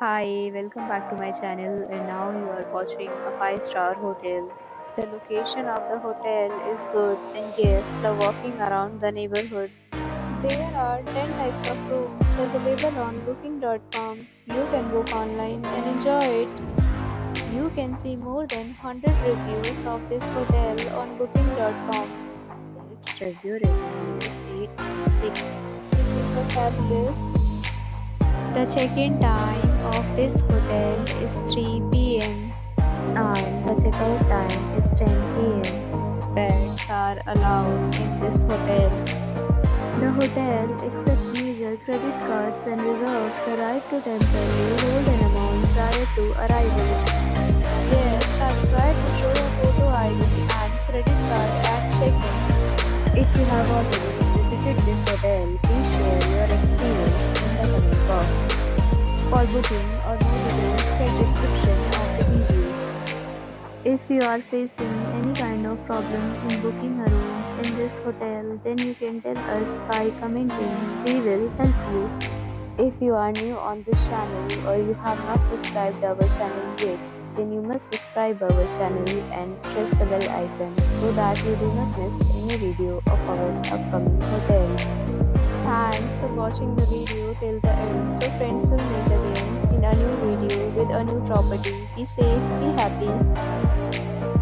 Hi, welcome back to my channel and now you are watching a 5-star hotel. The location of the hotel is good and guests love walking around the neighborhood. There are 10 types of rooms available on booking.com. You can book online and enjoy it. You can see more than 100 reviews of this hotel on booking.com. Its review rating is 8.6, which is the fabulous. The check-in time of this hotel is 3 p.m. and the checkout time is 10 p.m. Pets are allowed in this hotel. The hotel accepts major credit cards and reserves the right to temporarily hold an amount prior to arrival. Guests are required to show a photo ID and credit card at check-in. If you have already visited this hotel, please share your experience in the comment box. For booking or more details, check description of the video. If you are facing any kind of problem in booking a room in this hotel, then you can tell us by commenting. We will help you. If you are new on this channel or you have not subscribed our channel yet, then you must subscribe our channel and press the bell icon so that you do not miss any video of our upcoming hotel. Thanks for watching the video till the end. So friends, will meet again in a new video with a new property. Be safe, be happy.